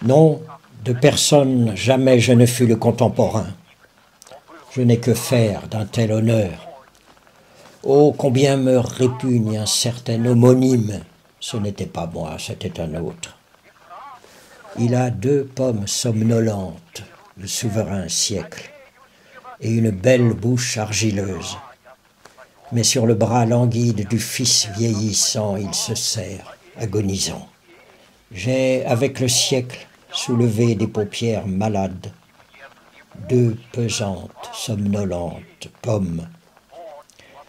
Non, de personne jamais je ne fus le contemporain. Je n'ai que faire d'un tel honneur. Oh, combien me répugne un certain homonyme. Ce n'était pas moi, c'était un autre. Il a 2 pommes somnolentes, le souverain siècle, et une belle bouche argileuse. Mais sur le bras languide du fils vieillissant, il se serre, agonisant. J'ai, avec le siècle, soulevé des paupières malades, 2 pesantes, somnolentes pommes.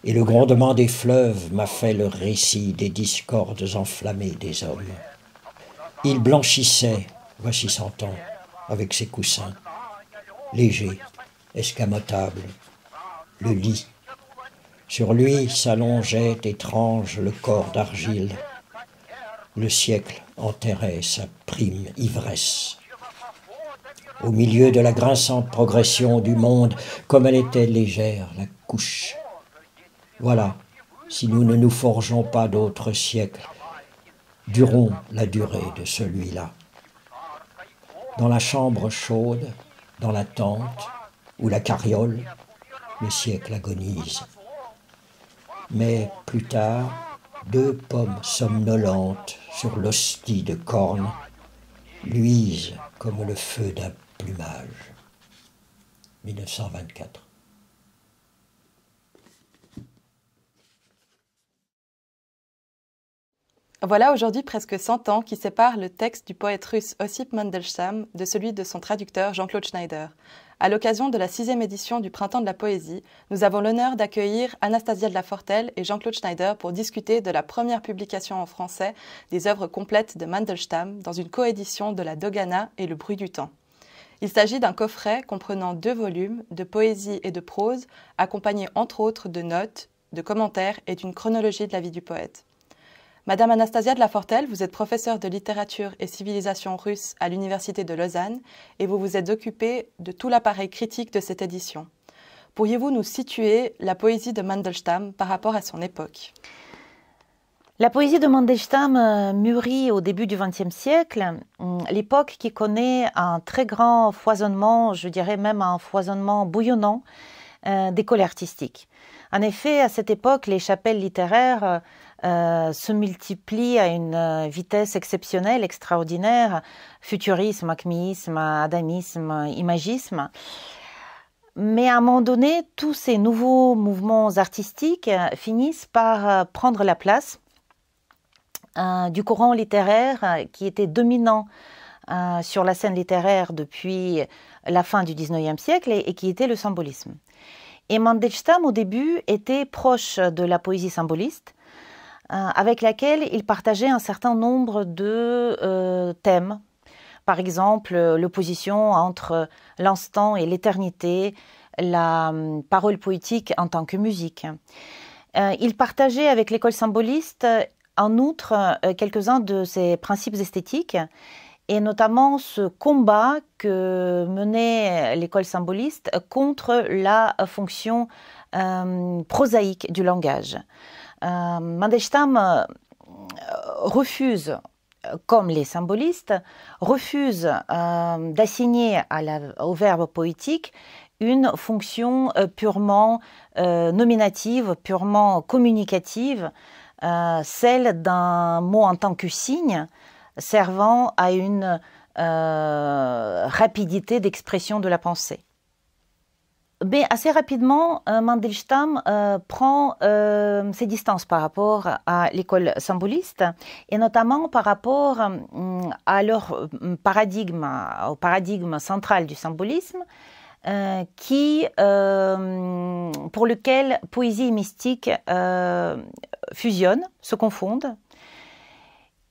Et le grondement des fleuves m'a fait le récit des discordes enflammées des hommes. Il blanchissait, voici 100 ans, avec ses coussins, léger, escamotable, le lit. Sur lui s'allongeait étrange le corps d'argile. Le siècle enterrait sa prime ivresse. Au milieu de la grinçante progression du monde, comme elle était légère, la couche. Voilà, si nous ne nous forgeons pas d'autres siècles, durons la durée de celui-là. Dans la chambre chaude, dans la tente ou la carriole, le siècle agonise. Mais plus tard, 2 pommes somnolentes sur l'hostie de corne luisent comme le feu d'un plumage. 1924. Voilà aujourd'hui presque 100 ans qui séparent le texte du poète russe Ossip Mandelstam de celui de son traducteur Jean-Claude Schneider. À l'occasion de la 6e édition du Printemps de la Poésie, nous avons l'honneur d'accueillir Anastasia de la Fortelle et Jean-Claude Schneider pour discuter de la première publication en français des œuvres complètes de Mandelstam dans une coédition de la Dogana et Le Bruit du Temps. Il s'agit d'un coffret comprenant 2 volumes de poésie et de prose, accompagnés entre autres de notes, de commentaires et d'une chronologie de la vie du poète. Madame Anastasia de la Fortelle, vous êtes professeure de littérature et civilisation russe à l'Université de Lausanne et vous vous êtes occupée de tout l'appareil critique de cette édition. Pourriez-vous nous situer la poésie de Mandelstam par rapport à son époque ? La poésie de Mandelstam mûrit au début du XXe siècle, l'époque qui connaît un très grand foisonnement, je dirais même un foisonnement bouillonnant d'écoles artistiques. En effet, à cette époque, les chapelles littéraires se multiplient à une vitesse exceptionnelle, extraordinaire, futurisme, acméisme, adamisme, imagisme. Mais à un moment donné, tous ces nouveaux mouvements artistiques finissent par prendre la place du courant littéraire qui était dominant sur la scène littéraire depuis la fin du XIXe siècle et qui était le symbolisme. Et Mandelstam, au début, était proche de la poésie symboliste, avec laquelle il partageait un certain nombre de thèmes. Par exemple, l'opposition entre l'instant et l'éternité, la parole poétique en tant que musique. Il partageait avec l'école symboliste, en outre, quelques-uns de ses principes esthétiques, et notamment ce combat que menait l'école symboliste contre la fonction prosaïque du langage. Mandelstam refuse, comme les symbolistes, refuse d'assigner au verbe poétique une fonction purement nominative, purement communicative, celle d'un mot en tant que signe, servant à une rapidité d'expression de la pensée. Mais assez rapidement, Mandelstam prend ses distances par rapport à l'école symboliste, et notamment par rapport à leur paradigme, au paradigme central du symbolisme, pour lequel poésie et mystique fusionnent, se confondent,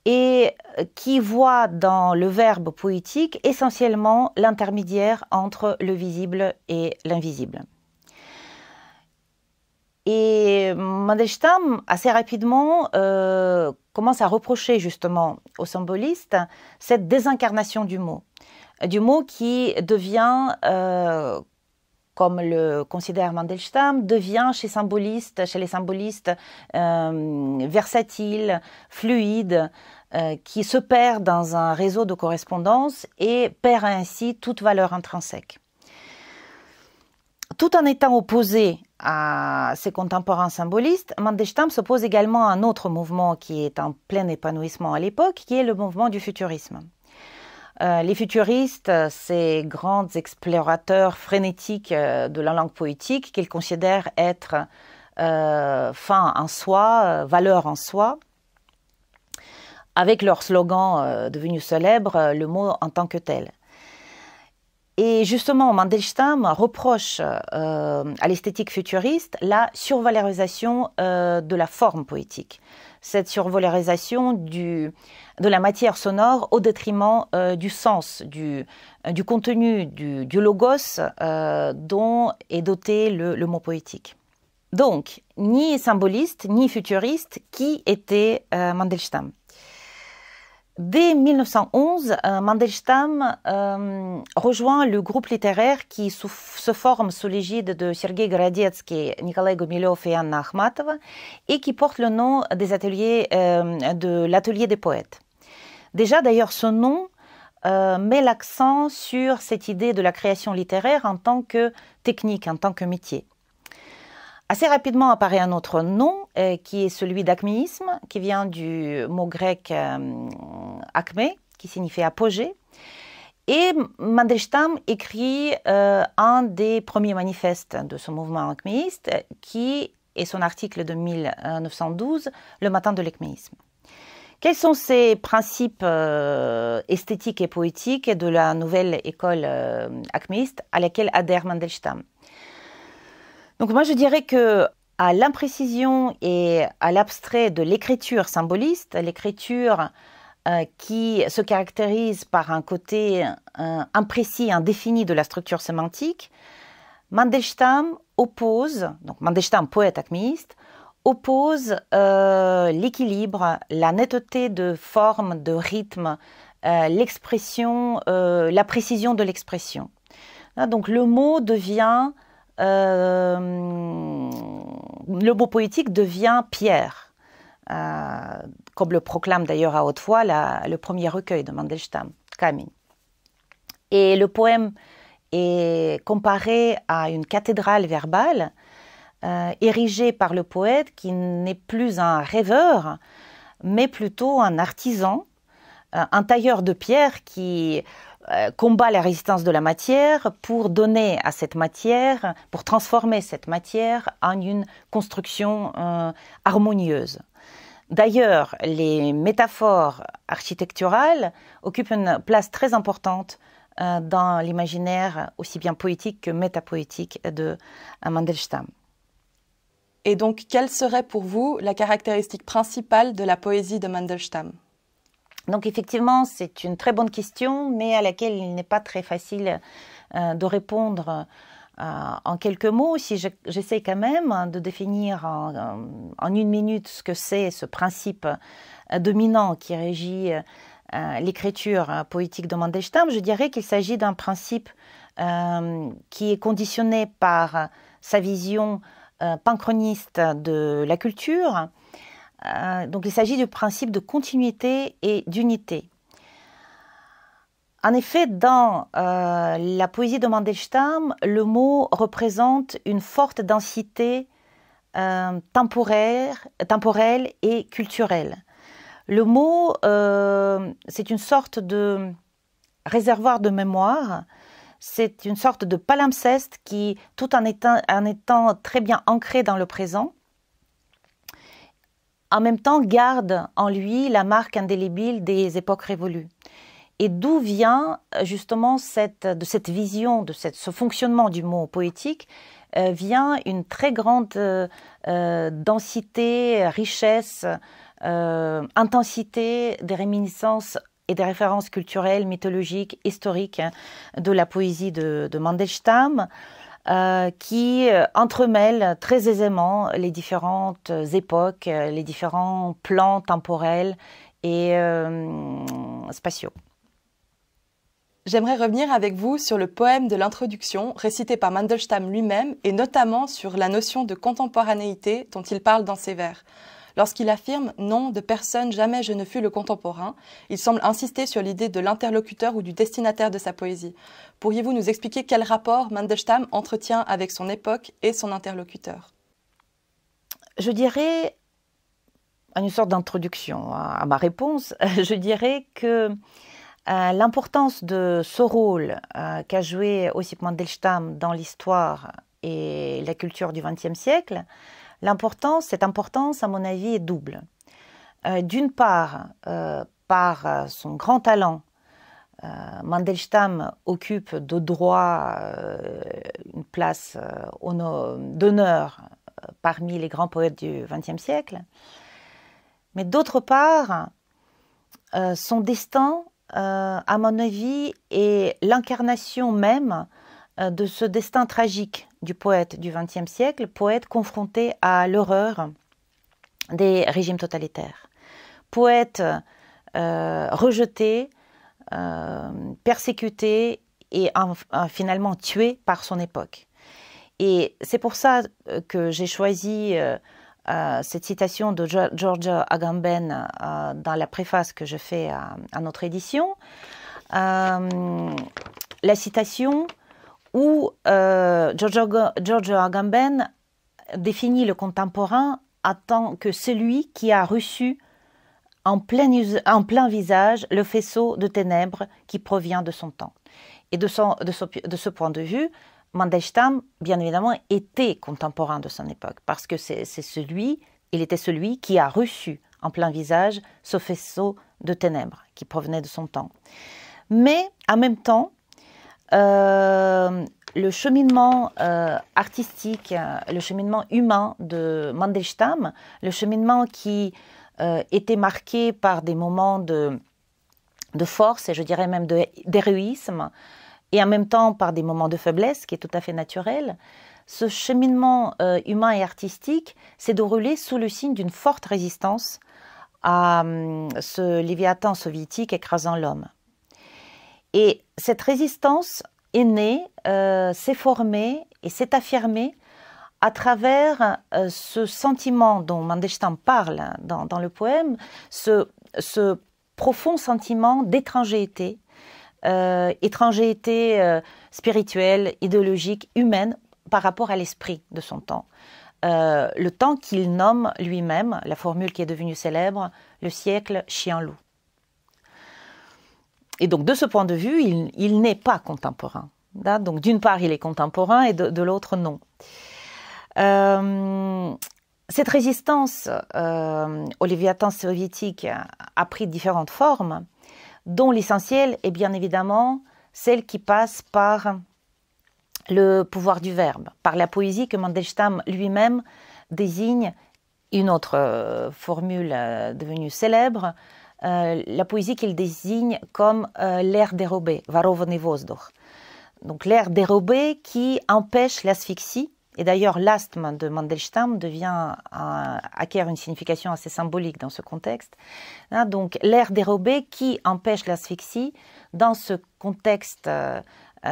et qui voit dans le verbe poétique essentiellement l'intermédiaire entre le visible et l'invisible. Et Mandelstam, assez rapidement, commence à reprocher justement aux symbolistes cette désincarnation du mot qui devient, comme le considère Mandelstam, devient chez les symbolistes versatile, fluide, qui se perd dans un réseau de correspondance et perd ainsi toute valeur intrinsèque. Tout en étant opposé à ses contemporains symbolistes, Mandelstam s'oppose également à un autre mouvement qui est en plein épanouissement à l'époque, qui est le mouvement du futurisme. Les futuristes, ces grands explorateurs frénétiques de la langue poétique qu'ils considèrent être fin en soi, valeur en soi, avec leur slogan devenu célèbre, le mot en tant que tel. Et justement, Mandelstam reproche à l'esthétique futuriste la survalorisation de la forme poétique. Cette survalorisation de la matière sonore au détriment du sens, du contenu, du logos dont est doté le mot poétique. Donc, ni symboliste, ni futuriste, qui était Mandelstam ? Dès 1911, Mandelstam rejoint le groupe littéraire qui se forme sous l'égide de Sergei Gorodetsky, Nikolai Gomilov et Anna Akhmatova et qui porte le nom des ateliers, de l'atelier des poètes. Déjà, d'ailleurs, ce nom met l'accent sur cette idée de la création littéraire en tant que technique, en tant que métier. Assez rapidement apparaît un autre nom qui est celui d'acméisme, qui vient du mot grec acmé, qui signifie apogée. Et Mandelstam écrit un des premiers manifestes de ce mouvement acméiste, qui est son article de 1912, Le matin de l'acméisme. Quels sont ces principes esthétiques et poétiques de la nouvelle école acméiste à laquelle adhère Mandelstam ? Donc moi je dirais que à l'imprécision et à l'abstrait de l'écriture symboliste, l'écriture qui se caractérise par un côté imprécis, indéfini de la structure sémantique, Mandelstam oppose, donc Mandelstam poète acméiste, oppose l'équilibre, la netteté de forme, de rythme, l'expression, la précision de l'expression. Donc le mot devient le mot poétique devient pierre, comme le proclame d'ailleurs à haute voix le premier recueil de Mandelstam, Kamin. Et le poème est comparé à une cathédrale verbale érigée par le poète qui n'est plus un rêveur, mais plutôt un artisan, un tailleur de pierre qui combat la résistance de la matière pour donner à cette matière, pour transformer cette matière en une construction harmonieuse. D'ailleurs, les métaphores architecturales occupent une place très importante dans l'imaginaire aussi bien poétique que métapoétique de Mandelstam. Et donc, quelle serait pour vous la caractéristique principale de la poésie de Mandelstam ? Donc effectivement, c'est une très bonne question, mais à laquelle il n'est pas très facile de répondre en quelques mots. Si j'essaie quand même de définir en une minute ce que c'est ce principe dominant qui régit l'écriture poétique de Mandelstam, je dirais qu'il s'agit d'un principe qui est conditionné par sa vision panchroniste de la culture. Donc il s'agit du principe de continuité et d'unité. En effet, dans la poésie de Mandelstam, le mot représente une forte densité temporelle et culturelle. Le mot, c'est une sorte de réservoir de mémoire, c'est une sorte de palimpseste qui, tout en étant très bien ancré dans le présent, en même temps garde en lui la marque indélébile des époques révolues. Et d'où vient justement de cette vision, de ce fonctionnement du mot poétique, vient une très grande densité, richesse, intensité des réminiscences et des références culturelles, mythologiques, historiques de la poésie de Mandelstam, qui entremêle très aisément les différentes époques, les différents plans temporels et spatiaux. J'aimerais revenir avec vous sur le poème de l'introduction récité par Mandelstam lui-même et notamment sur la notion de contemporanéité dont il parle dans ses vers. Lorsqu'il affirme « Non, de personne, jamais je ne fus le contemporain », il semble insister sur l'idée de l'interlocuteur ou du destinataire de sa poésie. Pourriez-vous nous expliquer quel rapport Mandelstam entretient avec son époque et son interlocuteur? Je dirais, en une sorte d'introduction à ma réponse, je dirais que l'importance de ce rôle qu'a joué Ossip Mandelstam dans l'histoire et la culture du XXe siècle, cette importance, à mon avis, est double. D'une part, par son grand talent, Mandelstam occupe de droit une place d'honneur parmi les grands poètes du XXe siècle. Mais d'autre part, son destin, à mon avis, est l'incarnation même de ce destin tragique du poète du XXe siècle, poète confronté à l'horreur des régimes totalitaires. Poète rejeté, persécuté et finalement tué par son époque. Et c'est pour ça que j'ai choisi cette citation de Georgia Agamben dans la préface que je fais à notre édition. La citation où Georgia Agamben définit le contemporain en tant que celui qui a reçu en plein visage le faisceau de ténèbres qui provient de son temps. Et de ce point de vue, Mandelstam, bien évidemment, était contemporain de son époque, parce que il était celui qui a reçu en plein visage ce faisceau de ténèbres qui provenait de son temps. Mais en même temps, le cheminement artistique, le cheminement humain de Mandelstam, le cheminement qui était marqué par des moments de force et je dirais même d'héroïsme, et en même temps par des moments de faiblesse, qui est tout à fait naturel, ce cheminement humain et artistique s'est déroulé sous le signe d'une forte résistance à ce léviathan soviétique écrasant l'homme. Et cette résistance est née, s'est formée et s'est affirmée à travers ce sentiment dont Mandelstam parle dans le poème, ce profond sentiment d'étrangeté, spirituelle, idéologique, humaine par rapport à l'esprit de son temps. Le temps qu'il nomme lui-même, la formule qui est devenue célèbre, le siècle chien-loup. Et donc de ce point de vue, il n'est pas contemporain. Donc d'une part, il est contemporain et de l'autre, non. Cette résistance au léviathan soviétique a pris différentes formes, dont l'essentiel est bien évidemment celle qui passe par le pouvoir du verbe, par la poésie que Mandelstam lui-même désigne, une autre formule devenue célèbre, la poésie qu'il désigne comme l'air dérobé, varovaný vozdukh. Donc l'air dérobé qui empêche l'asphyxie. Et d'ailleurs, l'asthme de Mandelstam acquiert une signification assez symbolique dans ce contexte. Donc, l'air dérobé qui empêche l'asphyxie dans ce contexte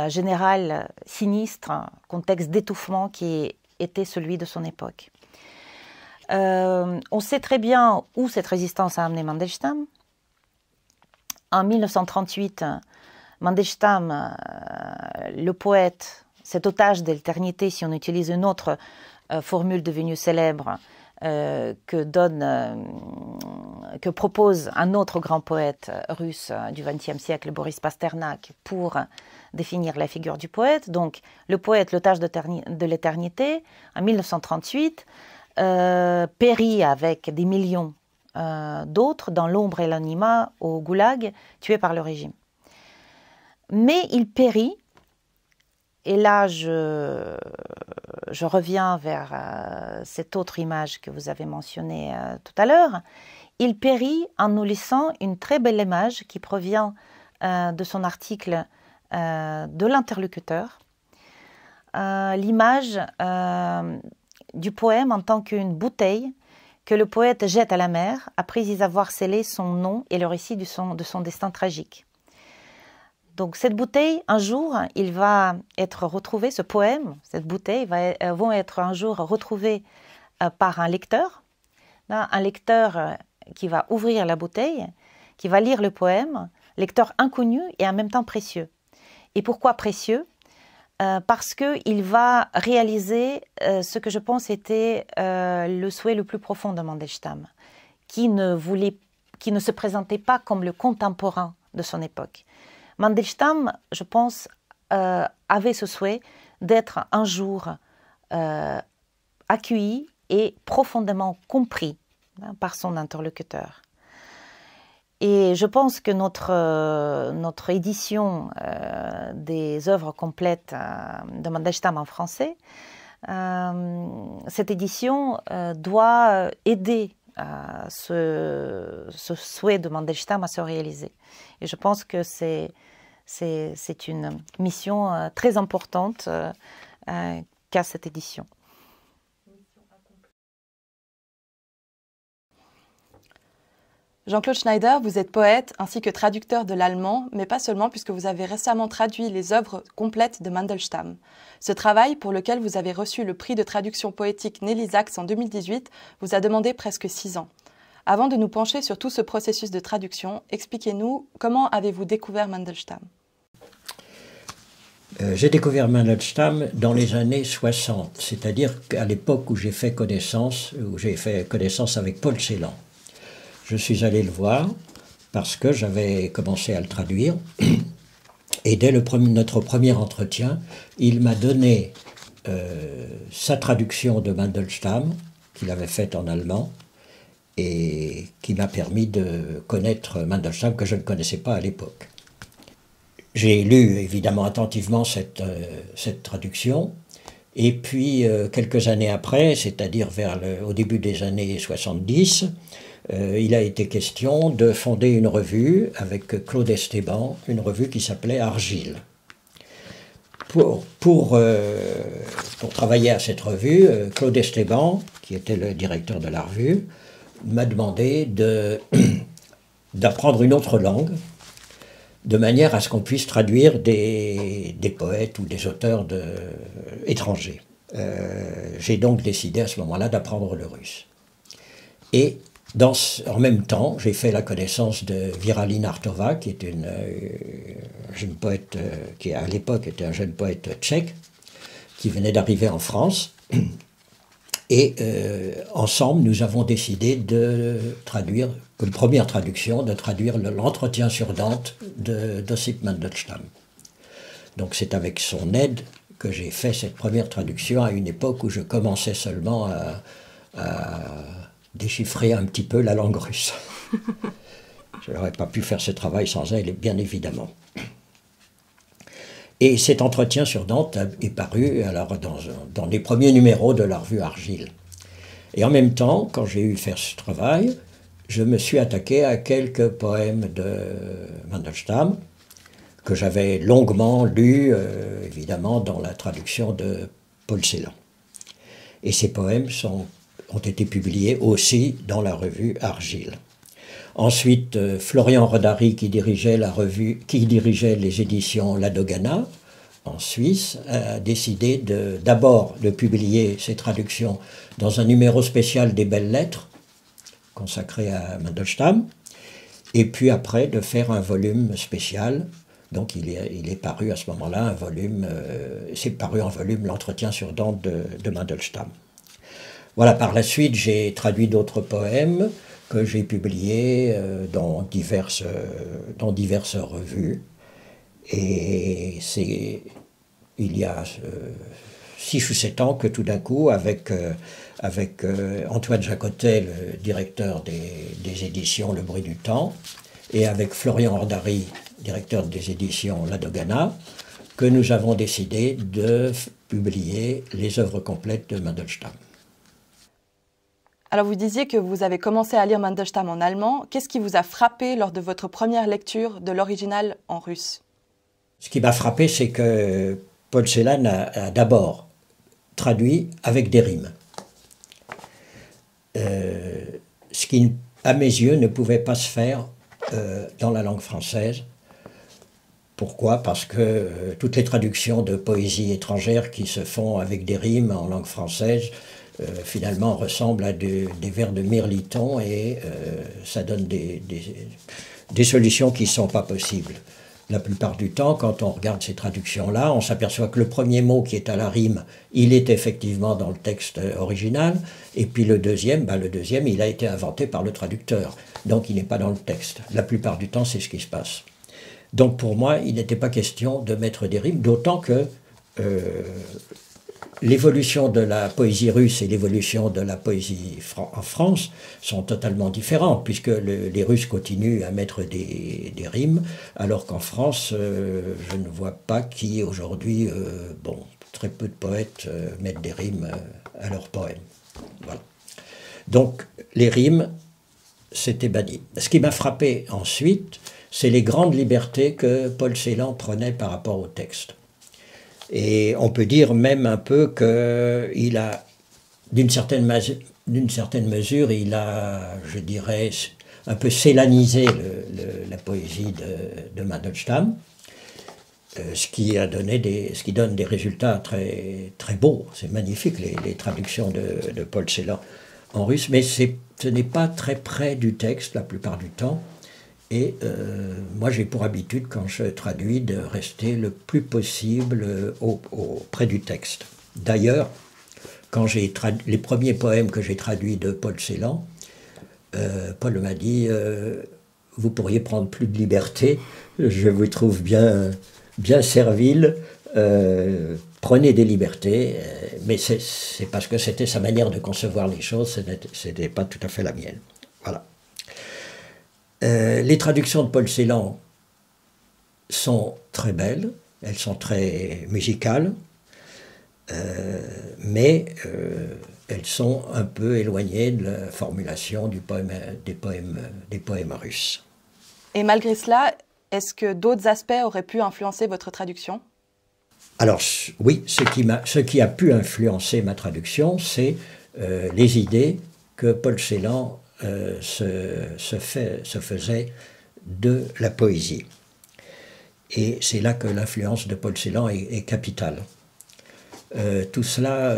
général sinistre, contexte d'étouffement qui était celui de son époque. On sait très bien où cette résistance a amené Mandelstam. En 1938, Mandelstam, le poète, cet otage de l'éternité, si on utilise une autre formule devenue célèbre que propose un autre grand poète russe du XXe siècle, Boris Pasternak, pour définir la figure du poète. Donc, le poète, l'otage de l'éternité, en 1938, périt avec des millions d'autres dans l'ombre et l'anonymat au goulag, tués par le régime. Mais il périt. Et là, je reviens vers cette autre image que vous avez mentionnée tout à l'heure. Il périt en nous laissant une très belle image qui provient de son article de l'interlocuteur. L'image du poème en tant qu'une bouteille que le poète jette à la mer après y avoir scellé son nom et le récit de son destin tragique. Donc cette bouteille, un jour, il va être retrouvé, ce poème, cette bouteille vont être un jour retrouvés par un lecteur, Un lecteur qui va ouvrir la bouteille, qui va lire le poème, lecteur inconnu et en même temps précieux. Et pourquoi précieux? Parce qu'il va réaliser ce que je pense était le souhait le plus profond de Mandelstam, qui ne se présentait pas comme le contemporain de son époque. Mandelstam, je pense, avait ce souhait d'être un jour accueilli et profondément compris par son interlocuteur. Et je pense que notre édition des œuvres complètes de Mandelstam en français, cette édition doit aider ce souhait de Mandelstam à se réaliser. Et je pense que c'est une mission très importante qu'a cette édition. Jean-Claude Schneider, vous êtes poète ainsi que traducteur de l'allemand, mais pas seulement puisque vous avez récemment traduit les œuvres complètes de Mandelstam. Ce travail, pour lequel vous avez reçu le prix de traduction poétique Nelly Sachs en 2018, vous a demandé presque 6 ans. Avant de nous pencher sur tout ce processus de traduction, expliquez-nous comment avez-vous découvert Mandelstam? J'ai découvert Mandelstam dans les années 60, c'est-à-dire à l'époque où j'ai fait connaissance avec Paul Celan. Je suis allé le voir parce que j'avais commencé à le traduire et dès notre premier entretien, il m'a donné sa traduction de Mandelstam qu'il avait faite en allemand et qui m'a permis de connaître Mandelstam que je ne connaissais pas à l'époque. J'ai lu évidemment attentivement cette traduction et puis quelques années après, c'est-à-dire au début des années 70, il a été question de fonder une revue avec Claude Esteban, une revue qui s'appelait Argile. Pour travailler à cette revue, Claude Esteban, qui était le directeur de la revue, m'a demandé d'apprendre une autre langue, de manière à ce qu'on puisse traduire des poètes ou des auteurs étrangers. J'ai donc décidé à ce moment-là d'apprendre le russe. Et en même temps, j'ai fait la connaissance de Viraline Artova, qui est une jeune poète, qui à l'époque était un jeune poète tchèque, qui venait d'arriver en France. Et ensemble, nous avons décidé de traduire, comme première traduction, de traduire l'Entretien sur Dante d'Ossip Mandelstam. Donc c'est avec son aide que j'ai fait cette première traduction à une époque où je commençais seulement à déchiffrer un petit peu la langue russe. Je n'aurais pas pu faire ce travail sans elle, bien évidemment. Et cet entretien sur Dante est paru alors, dans les premiers numéros de la revue Argile. Et en même temps, quand j'ai eu faire ce travail, je me suis attaqué à quelques poèmes de Mandelstam, que j'avais longuement lus, évidemment, dans la traduction de Paul Celan. Et ces poèmes ont été publiés aussi dans la revue Argile. Ensuite, Florian Rodari, qui dirigeait les éditions La Dogana, en Suisse, a décidé d'abord de publier ses traductions dans un numéro spécial des Belles Lettres, consacré à Mandelstam, et puis après de faire un volume spécial. Donc il est paru à ce moment-là c'est paru en volume l'Entretien sur Dante de Mandelstam. Voilà, par la suite, j'ai traduit d'autres poèmes que j'ai publiés dans diverses revues. Et c'est il y a 6 ou 7 ans que tout d'un coup, avec Antoine Jacotet, le directeur des éditions Le Bruit du Temps, et avec Florian Rodari, directeur des éditions La Dogana, que nous avons décidé de publier les œuvres complètes de Mandelstam. Alors vous disiez que vous avez commencé à lire Mandelstam en allemand. Qu'est-ce qui vous a frappé lors de votre première lecture de l'original en russe? Ce qui m'a frappé, c'est que Paul Celan a d'abord traduit avec des rimes. Ce qui, à mes yeux, ne pouvait pas se faire dans la langue française. Pourquoi? Parce que toutes les traductions de poésie étrangère qui se font avec des rimes en langue française finalement ressemblent à des vers de Mirliton et ça donne des solutions qui ne sont pas possibles. La plupart du temps, quand on regarde ces traductions-là, on s'aperçoit que le premier mot qui est à la rime, il est effectivement dans le texte original, et puis le deuxième, il a été inventé par le traducteur, donc il n'est pas dans le texte. La plupart du temps, c'est ce qui se passe. Donc pour moi, il n'était pas question de mettre des rimes, d'autant que l'évolution de la poésie russe et l'évolution de la poésie en France sont totalement différentes, puisque les Russes continuent à mettre des rimes, alors qu'en France, je ne vois pas qui aujourd'hui, très peu de poètes mettent des rimes à leurs poèmes. Voilà. Donc les rimes, c'était banni. Ce qui m'a frappé ensuite, c'est les grandes libertés que Paul Celan prenait par rapport au texte. Et on peut dire même un peu qu'il a, d'une certaine mesure, il a, je dirais, un peu célanisé la poésie de Mandelstam, ce qui donne des résultats très, très beaux. C'est magnifique, les traductions de Paul Celan en russe, mais ce n'est pas très près du texte la plupart du temps. Et moi, j'ai pour habitude, quand je traduis, de rester le plus possible près du texte. D'ailleurs, quand j'ai les premiers poèmes que j'ai traduits de Paul Celan, Paul m'a dit « Vous pourriez prendre plus de liberté, je vous trouve bien servile, prenez des libertés. » Mais c'est parce que c'était sa manière de concevoir les choses, ce n'était pas tout à fait la mienne. Voilà. Les traductions de Paul Celan sont très belles, elles sont très musicales, mais elles sont un peu éloignées de la formulation des poèmes russes. Et malgré cela, est-ce que d'autres aspects auraient pu influencer votre traduction? Alors oui, ce qui a pu influencer ma traduction, c'est les idées que Paul Celan se faisait de la poésie. Et c'est là que l'influence de Paul Celan est capitale. Tout cela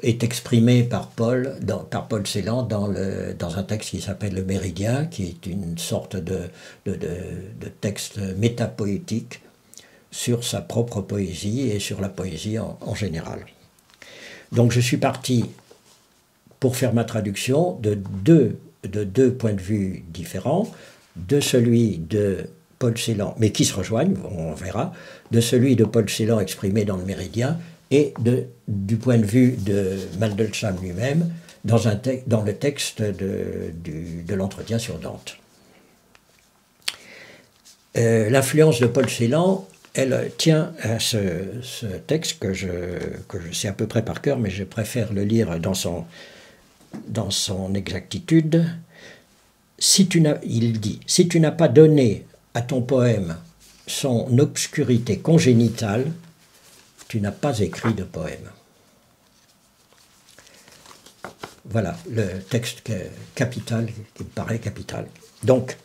est exprimé par Paul Celan dans un texte qui s'appelle Le Méridien, qui est une sorte de texte métapoétique sur sa propre poésie et sur la poésie en général. Donc je suis parti pour faire ma traduction de deux points de vue différents, de celui de Paul Celan, mais qui se rejoignent, on verra, de celui de Paul Celan exprimé dans le Méridien et du point de vue de Mandelstam lui-même dans le texte de l'entretien sur Dante. L'influence de Paul Celan, elle tient à ce texte que je sais à peu près par cœur, mais je préfère le lire dans son exactitude. Il dit « Si tu n'as pas donné à ton poème son obscurité congénitale, tu n'as pas écrit de poème. » Voilà le texte capital, qui me paraît capital. Donc,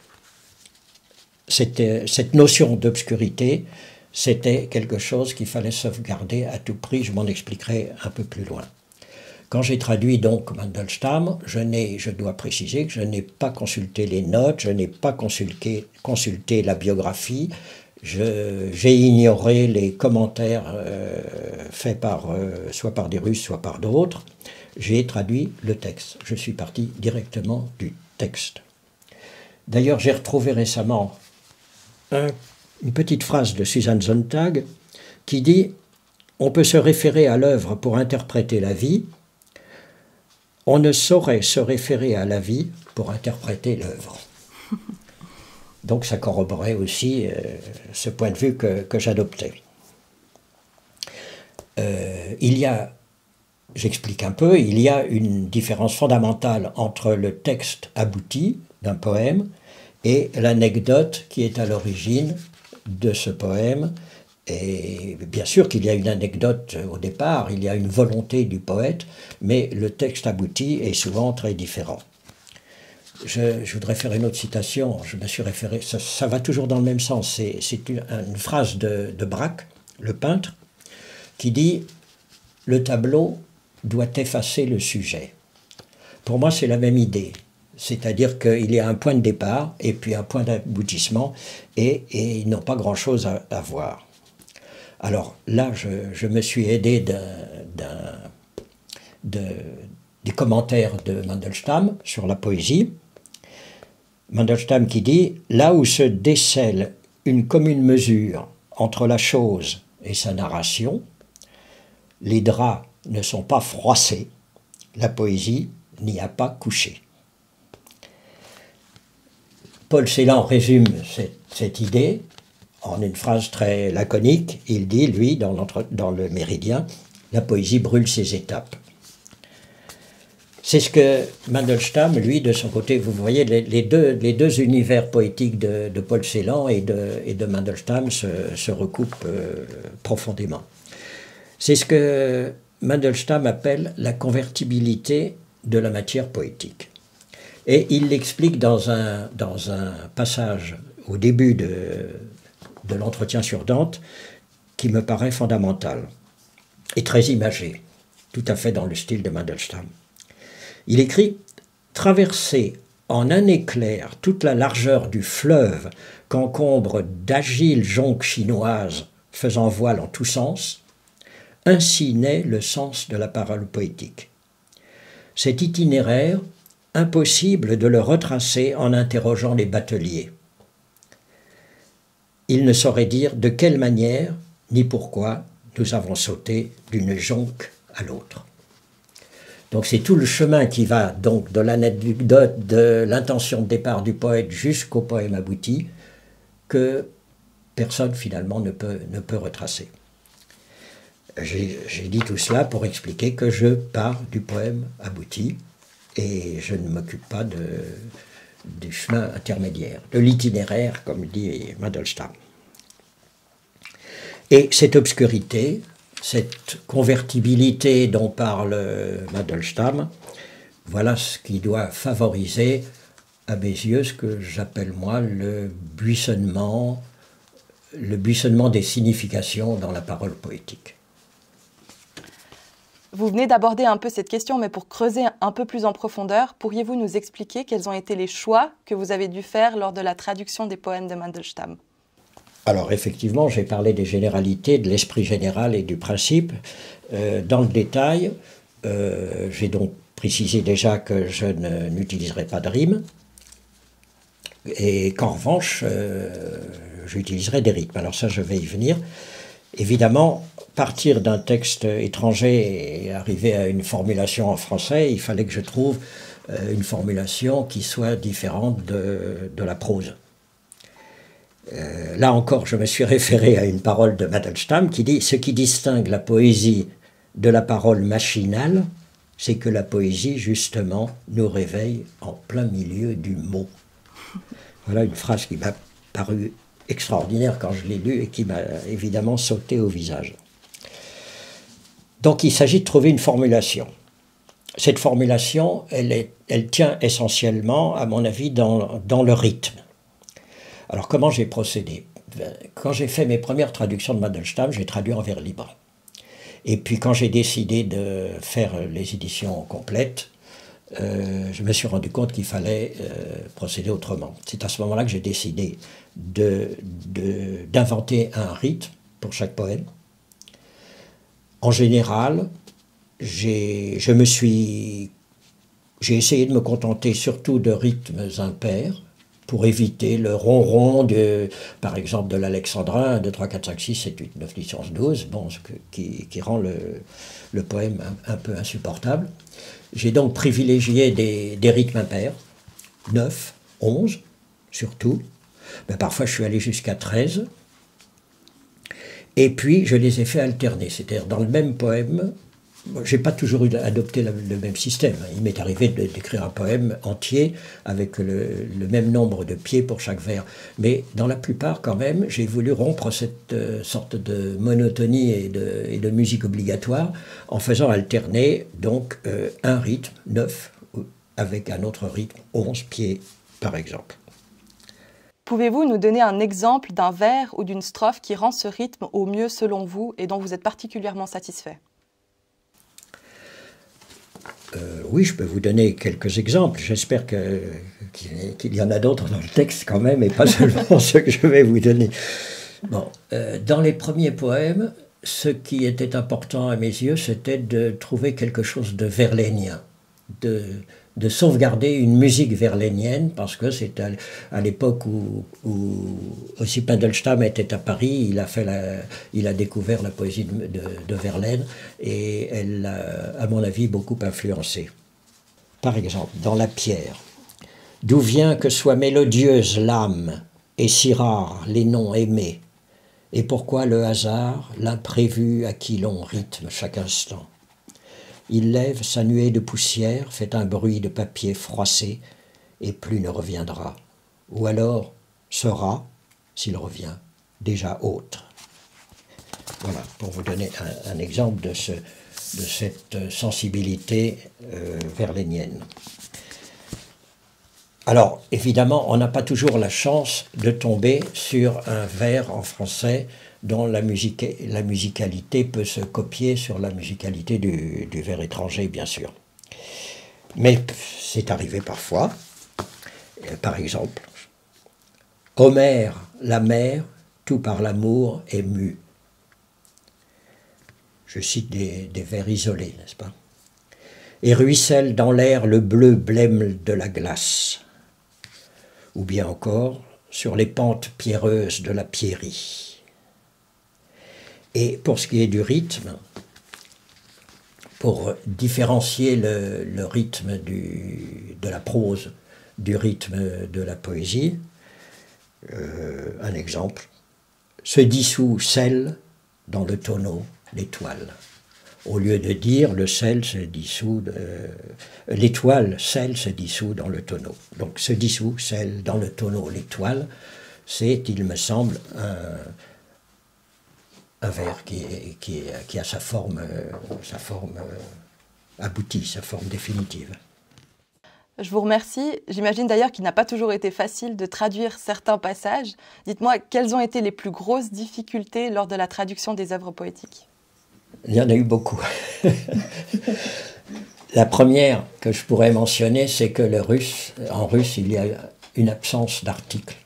cette notion d'obscurité, c'était quelque chose qu'il fallait sauvegarder à tout prix. Je m'en expliquerai un peu plus loin. Quand j'ai traduit donc Mandelstam, je dois préciser que je n'ai pas consulté les notes, je n'ai pas consulté la biographie, j'ai ignoré les commentaires faits soit par des Russes, soit par d'autres. J'ai traduit le texte. Je suis parti directement du texte. D'ailleurs, j'ai retrouvé récemment une petite phrase de Susan Sontag qui dit « On peut se référer à l'œuvre pour interpréter la vie, on ne saurait se référer à la vie pour interpréter l'œuvre. » Donc ça corroborait aussi ce point de vue que j'adoptais. J'explique un peu, il y a une différence fondamentale entre le texte abouti d'un poème et l'anecdote qui est à l'origine de ce poème. Et bien sûr qu'il y a une anecdote au départ, il y a une volonté du poète, mais le texte abouti est souvent très différent. Je voudrais faire une autre citation, je me suis référé, ça va toujours dans le même sens, c'est une phrase de Braque, le peintre, qui dit « Le tableau doit effacer le sujet. Pour moi, c'est la même idée. C'est-à-dire qu'il y a un point de départ et puis un point d'aboutissement et ils n'ont pas grand-chose à voir. Alors là, je me suis aidé des commentaires de Mandelstam sur la poésie. Mandelstam qui dit « Là où se décèle une commune mesure entre la chose et sa narration, les draps ne sont pas froissés, la poésie n'y a pas couché. » Paul Celan résume cette idée en une phrase très laconique. Il dit, lui, dans le Méridien, « La poésie brûle ses étapes ». C'est ce que Mandelstam, lui, de son côté, vous voyez, les deux univers poétiques de Paul Celan et de Mandelstam se recoupent profondément. C'est ce que Mandelstam appelle la convertibilité de la matière poétique. Et il l'explique dans un passage au début de l'entretien sur Dante qui me paraît fondamental et très imagé, tout à fait dans le style de Mandelstam. Il écrit « Traverser en un éclair toute la largeur du fleuve qu'encombrent d'agiles jonques chinoises faisant voile en tous sens, ainsi naît le sens de la parole poétique. Cet itinéraire, impossible de le retracer en interrogeant les bateliers. Il ne saurait dire de quelle manière ni pourquoi nous avons sauté d'une jonque à l'autre. » Donc c'est tout le chemin qui va donc de l'anecdote, de l'intention de départ du poète jusqu'au poème abouti que personne finalement ne peut retracer. J'ai dit tout cela pour expliquer que je pars du poème abouti et je ne m'occupe pas du chemin intermédiaire, de l'itinéraire, comme dit Mandelstam. Et cette obscurité, cette convertibilité dont parle Mandelstam, voilà ce qui doit favoriser, à mes yeux, ce que j'appelle moi le buissonnement des significations dans la parole poétique. Vous venez d'aborder un peu cette question, mais pour creuser un peu plus en profondeur, pourriez-vous nous expliquer quels ont été les choix que vous avez dû faire lors de la traduction des poèmes de Mandelstam ? Alors effectivement, j'ai parlé des généralités, de l'esprit général et du principe. Dans le détail, j'ai donc précisé déjà que je n'utiliserai pas de rime et qu'en revanche, j'utiliserai des rythmes. Alors ça, je vais y venir. Évidemment, partir d'un texte étranger et arriver à une formulation en français, il fallait que je trouve une formulation qui soit différente de la prose. Là encore, je me suis référé à une parole de Mandelstam qui dit « Ce qui distingue la poésie de la parole machinale, c'est que la poésie, justement, nous réveille en plein milieu du mot. » Voilà une phrase qui m'a paru extraordinaire quand je l'ai lue et qui m'a évidemment sauté au visage. Donc il s'agit de trouver une formulation. Cette formulation, elle tient essentiellement, à mon avis, dans le rythme. Alors comment j'ai procédé? Quand j'ai fait mes premières traductions de Mandelstam, j'ai traduit en vers libre. Et puis quand j'ai décidé de faire les éditions complètes, je me suis rendu compte qu'il fallait procéder autrement. C'est à ce moment-là que j'ai décidé d'inventer un rythme pour chaque poème. En général, j'ai essayé de me contenter surtout de rythmes impairs pour éviter le ronron, par exemple, de l'alexandrin, 2, 3, 4, 5, 6, 7, 8, 9, 10, 11, 12, bon, qui rend le poème un peu insupportable. J'ai donc privilégié des rythmes impairs, 9, 11, surtout. Ben, parfois, je suis allé jusqu'à 13. Et puis, je les ai fait alterner. C'est-à-dire, dans le même poème, je n'ai pas toujours adopté le même système. Il m'est arrivé d'écrire un poème entier avec le même nombre de pieds pour chaque vers. Mais dans la plupart, quand même, j'ai voulu rompre cette sorte de monotonie et de musique obligatoire en faisant alterner donc un rythme, 9, avec un autre rythme, 11 pieds, par exemple. Pouvez-vous nous donner un exemple d'un vers ou d'une strophe qui rend ce rythme au mieux selon vous et dont vous êtes particulièrement satisfait? Oui, je peux vous donner quelques exemples. J'espère qu'il y en a d'autres dans le texte quand même, et pas seulement ceux que je vais vous donner. Bon, dans les premiers poèmes, ce qui était important à mes yeux, c'était de trouver quelque chose de verlainien, de sauvegarder une musique verlainienne, parce que c'est à l'époque où Ossip Mandelstam était à Paris, il a découvert la poésie de Verlaine, et elle l'a, à mon avis, beaucoup influencé. Par exemple, dans La Pierre, « D'où vient que soit mélodieuse l'âme, et si rares les noms aimés, et pourquoi le hasard, l'imprévu à qui l'on rythme chaque instant. Il lève sa nuée de poussière, fait un bruit de papier froissé, et plus ne reviendra. Ou alors sera, s'il revient, déjà autre. » Voilà, pour vous donner un exemple de cette sensibilité verlainienne. Alors, évidemment, on n'a pas toujours la chance de tomber sur un vers en français dont la musicalité peut se copier sur la musicalité du vers étranger, bien sûr. Mais c'est arrivé parfois. Par exemple, « Homère, la mer, tout par l'amour est mu. » Je cite des vers isolés, n'est-ce pas? « Et ruisselle dans l'air le bleu blême de la glace. » Ou bien encore, sur les pentes pierreuses de la pierrie. Et pour ce qui est du rythme, pour différencier le rythme de la prose du rythme de la poésie, un exemple, « Se dissout sel dans le tonneau l'étoile ». Au lieu de dire le sel se dissout, l'étoile, sel se dissout dans le tonneau. Donc se dissout, sel dans le tonneau, l'étoile, c'est, il me semble, un vers qui a sa forme aboutie, sa forme définitive. Je vous remercie. J'imagine d'ailleurs qu'il n'a pas toujours été facile de traduire certains passages. Dites-moi, quelles ont été les plus grosses difficultés lors de la traduction des œuvres poétiques ? Il y en a eu beaucoup. La première que je pourrais mentionner, c'est que en russe, il y a une absence d'articles,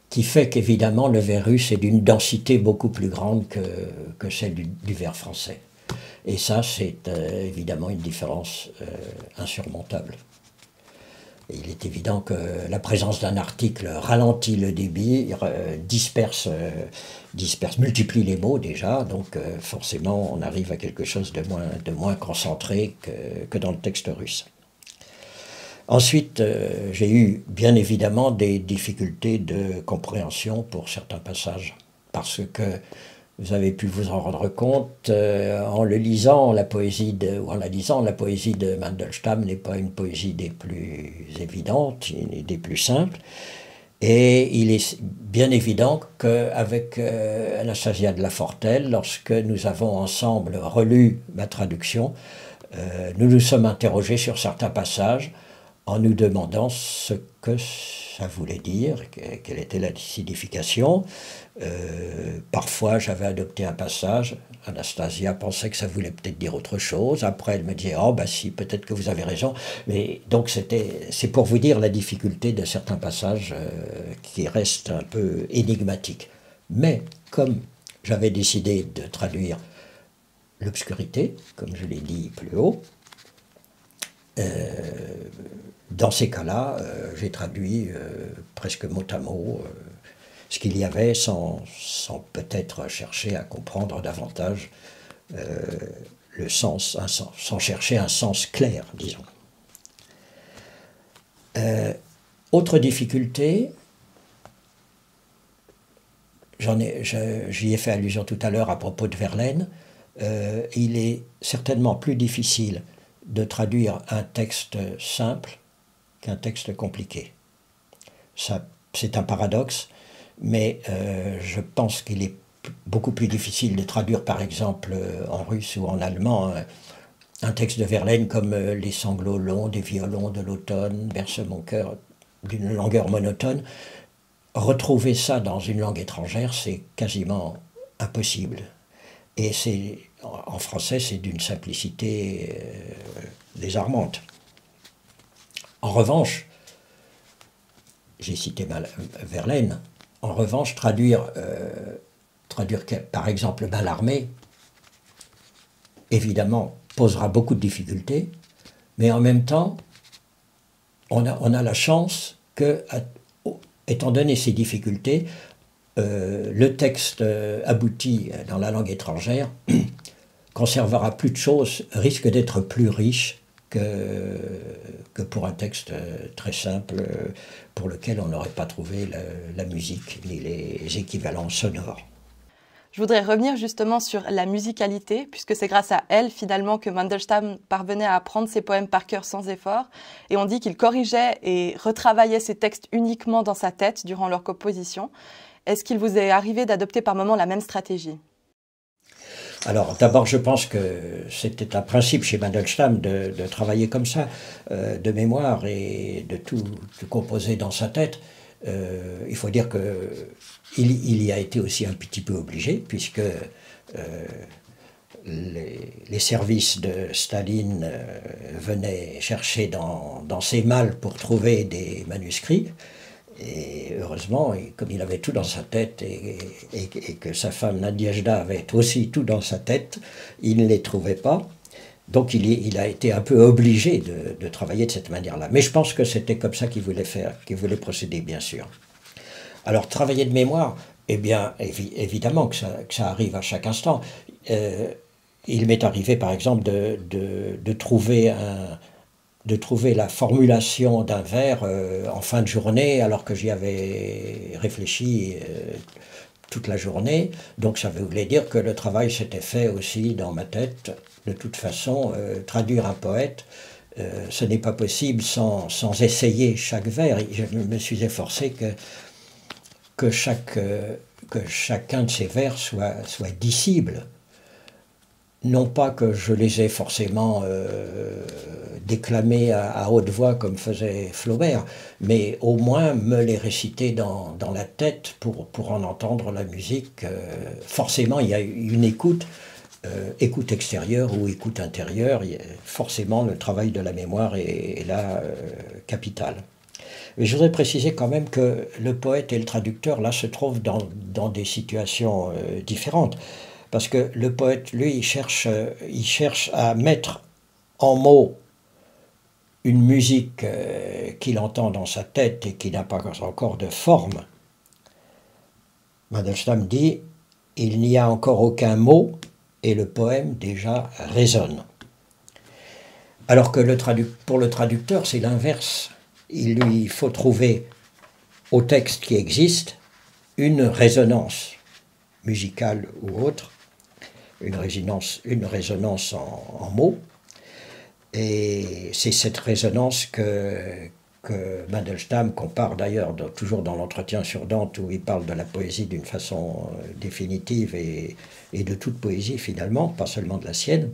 qui fait qu'évidemment le vers russe est d'une densité beaucoup plus grande que celle du vers français. Et ça, c'est évidemment une différence insurmontable. Et il est évident que la présence d'un article ralentit le débit, multiplie les mots déjà, donc forcément on arrive à quelque chose de moins concentré que dans le texte russe. Ensuite, j'ai eu bien évidemment des difficultés de compréhension pour certains passages, parce que vous avez pu vous en rendre compte en lisant la poésie de Mandelstam n'est pas une poésie des plus évidentes, des plus simples. Et il est bien évident qu'avec Anastasia de Lafortelle, lorsque nous avons ensemble relu ma traduction, nous nous sommes interrogés sur certains passages en nous demandant ce que ça voulait dire, quelle était la signification. Parfois, j'avais adopté un passage, Anastasia pensait que ça voulait peut-être dire autre chose, après elle me disait « Oh, bah si, peut-être que vous avez raison ». Mais donc c'est pour vous dire la difficulté de certains passages qui restent un peu énigmatiques. Mais comme j'avais décidé de traduire l'obscurité, comme je l'ai dit plus haut, dans ces cas-là, j'ai traduit presque mot à mot ce qu'il y avait sans peut-être chercher à comprendre davantage le sens, sans chercher un sens clair, disons. Autre difficulté, j'y ai fait allusion tout à l'heure à propos de Verlaine, il est certainement plus difficile de traduire un texte simple qu'un texte compliqué. C'est un paradoxe, mais je pense qu'il est beaucoup plus difficile de traduire, par exemple, en russe ou en allemand, un texte de Verlaine comme « Les sanglots longs des violons de l'automne bercent mon cœur d'une longueur monotone ». Retrouver ça dans une langue étrangère, c'est quasiment impossible. Et c'est en français, c'est d'une simplicité désarmante. En revanche, j'ai cité Verlaine, en revanche, traduire par exemple Mallarmé, évidemment, posera beaucoup de difficultés, mais en même temps, on a la chance que, étant donné ces difficultés, le texte abouti dans la langue étrangère conservera plus de choses, risque d'être plus riche que pour un texte très simple pour lequel on n'aurait pas trouvé la musique ni les équivalents sonores. Je voudrais revenir justement sur la musicalité, puisque c'est grâce à elle finalement que Mandelstam parvenait à apprendre ses poèmes par cœur sans effort. Et on dit qu'il corrigeait et retravaillait ses textes uniquement dans sa tête durant leur composition. Est-ce qu'il vous est arrivé d'adopter par moments la même stratégie ? Alors d'abord, je pense que c'était un principe chez Mandelstam de travailler comme ça, de mémoire et de tout composer dans sa tête. Il faut dire qu'il y a été aussi un petit peu obligé, puisque les services de Staline venaient chercher dans ses malles pour trouver des manuscrits. Et heureusement, comme il avait tout dans sa tête et que sa femme Nadejda avait aussi tout dans sa tête, il ne les trouvait pas. Donc il a été un peu obligé de travailler de cette manière-là. Mais je pense que c'était comme ça qu'il voulait procéder, bien sûr. Alors travailler de mémoire, eh bien évidemment que ça arrive à chaque instant. Il m'est arrivé par exemple de trouver la formulation d'un vers en fin de journée, alors que j'y avais réfléchi toute la journée. Donc ça voulait dire que le travail s'était fait aussi dans ma tête. De toute façon, traduire un poète, ce n'est pas possible sans essayer chaque vers. Je me suis efforcé que chacun de ces vers soit dissible. Non pas que je les ai forcément déclamés à haute voix comme faisait Flaubert, mais au moins me les réciter dans la tête pour en entendre la musique. Forcément, il y a une écoute extérieure ou écoute intérieure. Forcément, le travail de la mémoire est là capital. Mais je voudrais préciser quand même que le poète et le traducteur, là, se trouvent dans des situations différentes. Parce que le poète, lui, il cherche à mettre en mots une musique qu'il entend dans sa tête et qui n'a pas encore de forme. Mandelstam dit « Il n'y a encore aucun mot et le poème déjà résonne ». Alors que pour le traducteur, c'est l'inverse. Il lui faut trouver au texte qui existe une résonance musicale ou autre, une résonance en mots. Et c'est cette résonance que Mandelstam compare d'ailleurs toujours dans l'entretien sur Dante, où il parle de la poésie d'une façon définitive et de toute poésie finalement, pas seulement de la sienne.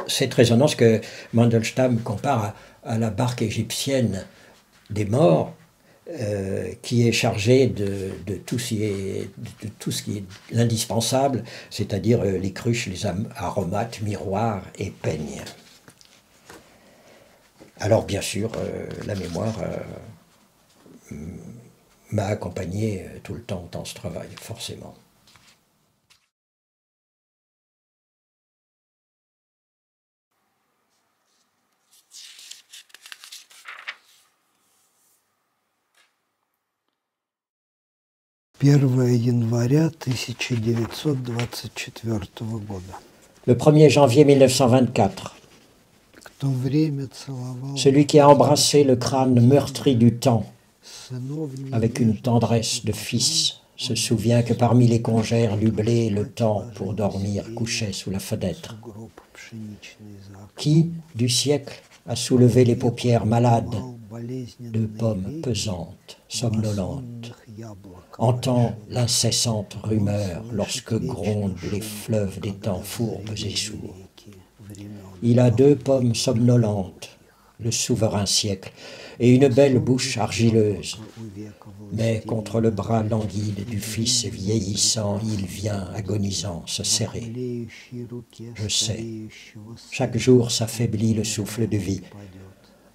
Cette résonance que Mandelstam compare à la barque égyptienne des morts, qui est chargée de tout ce qui est l'indispensable, c'est-à-dire les cruches, les aromates, miroirs et peignes. Alors bien sûr, la mémoire m'a accompagné tout le temps dans ce travail, forcément. Le 1er janvier 1924, celui qui a embrassé le crâne meurtri du temps avec une tendresse de fils se souvient que parmi les congères du blé, le temps pour dormir couchait sous la fenêtre. Qui, du siècle, a soulevé les paupières malades de pommes pesantes, somnolentes, entend l'incessante rumeur lorsque grondent les fleuves des temps fourbes et sourds. Il a 2 pommes somnolentes, le souverain siècle, et une belle bouche argileuse. Mais contre le bras languide du fils vieillissant, il vient agonisant se serrer. Je sais, chaque jour s'affaiblit le souffle de vie.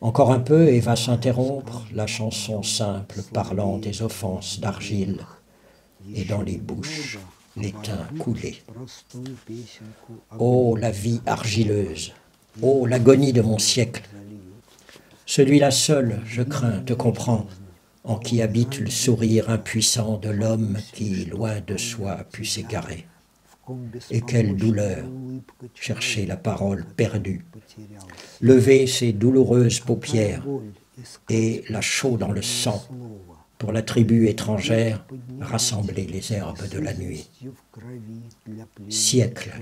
Encore un peu et va s'interrompre la chanson simple parlant des offenses d'argile, et dans les bouches l'étain coulé. Ô la vie argileuse, ô l'agonie de mon siècle, celui-là seul, je crains, te comprend, en qui habite le sourire impuissant de l'homme qui, loin de soi, a pu s'égarer. Et quelle douleur, chercher la parole perdue, lever ses douloureuses paupières et la chaux dans le sang, pour la tribu étrangère, rassembler les herbes de la nuit. Siècle,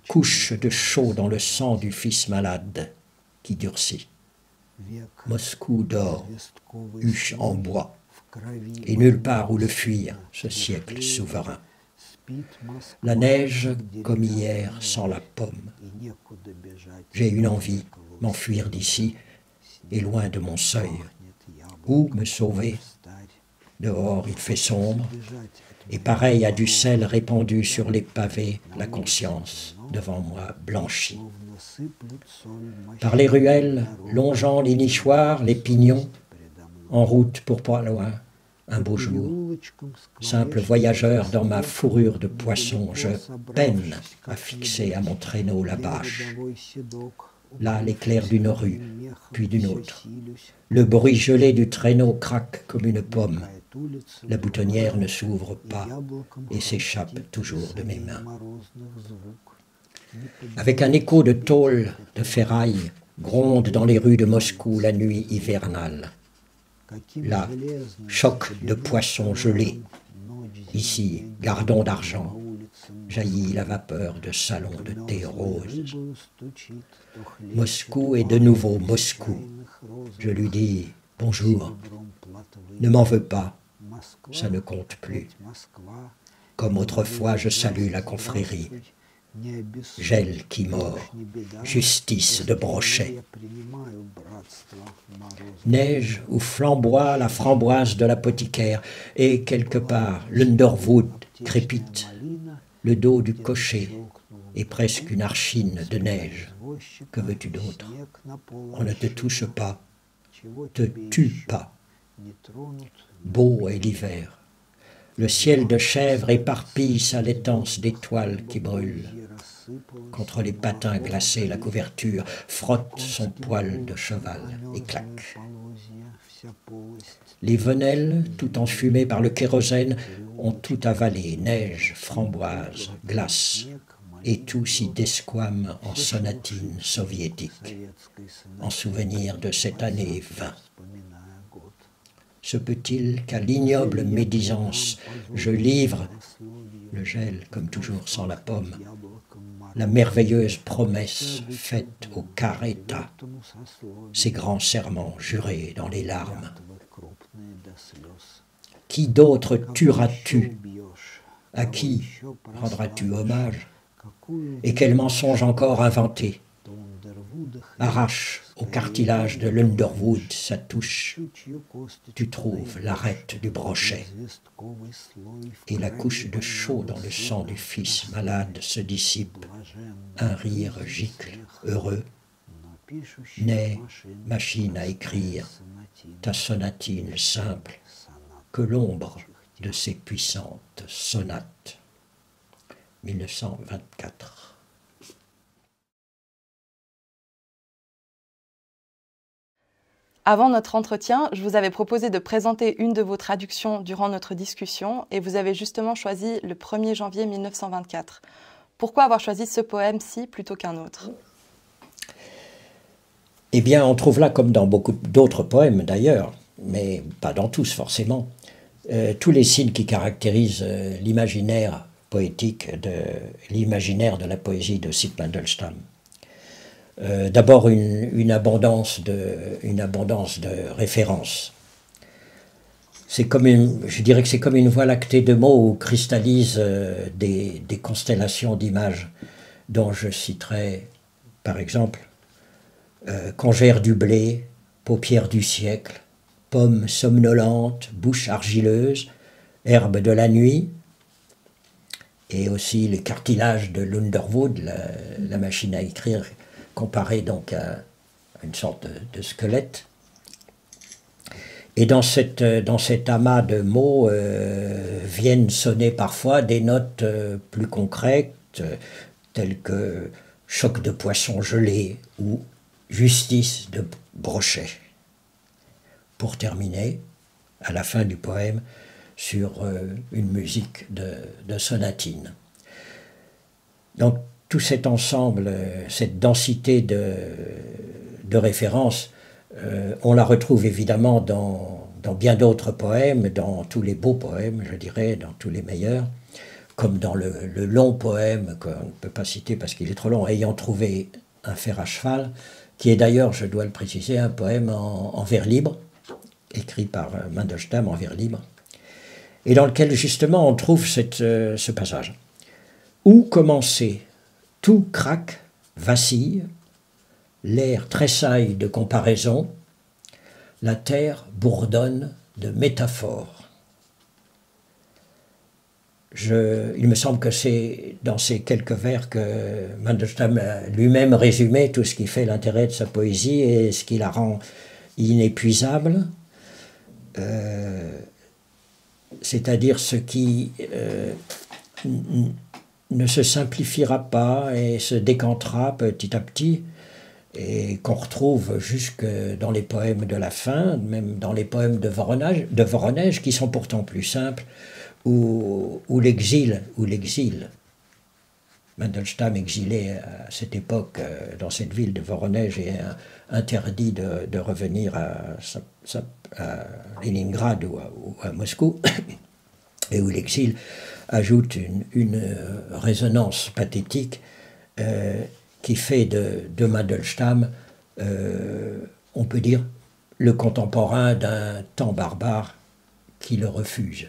couche de chaux dans le sang du fils malade qui durcit. Moscou dort, huche en bois, et nulle part où le fuir, ce siècle souverain. La neige, comme hier, sans la pomme. J'ai une envie, m'enfuir d'ici, et loin de mon seuil. Où me sauver? Dehors il fait sombre, et pareil à du sel répandu sur les pavés, la conscience, devant moi, blanchie. Par les ruelles, longeant les nichoirs, les pignons, en route pour pas loin, un beau jour. Simple voyageur dans ma fourrure de poisson, je peine à fixer à mon traîneau la bâche. Là, l'éclair d'une rue, puis d'une autre. Le bruit gelé du traîneau craque comme une pomme. La boutonnière ne s'ouvre pas et s'échappe toujours de mes mains. Avec un écho de tôle, de ferraille, gronde dans les rues de Moscou la nuit hivernale. Là, choc de poissons gelés. Ici, gardon d'argent, jaillit la vapeur de salon de thé rose. Moscou est de nouveau Moscou. Je lui dis bonjour. Ne m'en veux pas, ça ne compte plus. Comme autrefois, je salue la confrérie. Gel qui mord, justice de brochet. Neige où flamboie la framboise de l'apothicaire, et quelque part l'Underwood crépite, le dos du cocher est presque une archine de neige. Que veux-tu d'autre? On ne te touche pas, te tue pas. Beau est l'hiver. Le ciel de chèvre éparpille sa laitance d'étoiles qui brûlent. Contre les patins glacés, la couverture frotte son poil de cheval et claque. Les venelles, tout enfumées par le kérosène, ont tout avalé, neige, framboise, glace, et tout s'y desquame en sonatine soviétique, en souvenir de cette année 20. Se peut-il qu'à l'ignoble médisance, je livre, le gel comme toujours sans la pomme, la merveilleuse promesse faite au Carreta, ces grands serments jurés dans les larmes. Qui d'autre tueras-tu? À qui rendras-tu hommage? Et quel mensonge encore inventé? Arrache au cartilage de l'Underwood sa touche, tu trouves l'arête du brochet. Et la couche de chaux dans le sang du fils malade se dissipe, un rire gicle heureux. Naît, machine à écrire, ta sonatine simple, que l'ombre de ces puissantes sonates. 1924. Avant notre entretien, je vous avais proposé de présenter une de vos traductions durant notre discussion et vous avez justement choisi le 1er janvier 1924. Pourquoi avoir choisi ce poème-ci plutôt qu'un autre? Eh bien, on trouve là, comme dans beaucoup d'autres poèmes d'ailleurs, mais pas dans tous forcément, tous les signes qui caractérisent l'imaginaire poétique, l'imaginaire de la poésie de Osip Mandelstam. D'abord une abondance de références. C'est comme je dirais que c'est comme une voie lactée de mots où cristallisent des constellations d'images dont je citerai par exemple Congère du blé, paupières du siècle, pommes somnolentes, bouche argileuse, herbe de la nuit, et aussi les cartilages de l'Underwood, la machine à écrire, comparée donc à une sorte de squelette. Et dans cet amas de mots viennent sonner parfois des notes plus concrètes, telles que choc de poisson gelé ou justice de brochet. Pour terminer, à la fin du poème, sur une musique de sonatine. Donc tout cet ensemble, cette densité de références, on la retrouve évidemment dans bien d'autres poèmes, dans tous les beaux poèmes, je dirais, dans tous les meilleurs, comme dans le long poème qu'on ne peut pas citer parce qu'il est trop long, Ayant trouvé un fer à cheval, qui est d'ailleurs, je dois le préciser, un poème en vers libre, écrit par Mandelstam en vers libre, et dans lequel justement on trouve ce passage. Où commencer? Tout craque, vacille, l'air tressaille de comparaison, la terre bourdonne de métaphores. Il me semble que c'est dans ces quelques vers que Mandelstam a lui-même résumé tout ce qui fait l'intérêt de sa poésie et ce qui la rend inépuisable. C'est-à-dire ce qui ne se simplifiera pas et se décantera petit à petit, et qu'on retrouve jusque dans les poèmes de la fin, même dans les poèmes de Voronège qui sont pourtant plus simples, où l'exil, Mandelstam exilé à cette époque dans cette ville de Voronège et interdit de revenir à Leningrad ou à Moscou, et où l'exil ajoute une résonance pathétique qui fait de Mandelstam, on peut dire, le contemporain d'un temps barbare qui le refuse.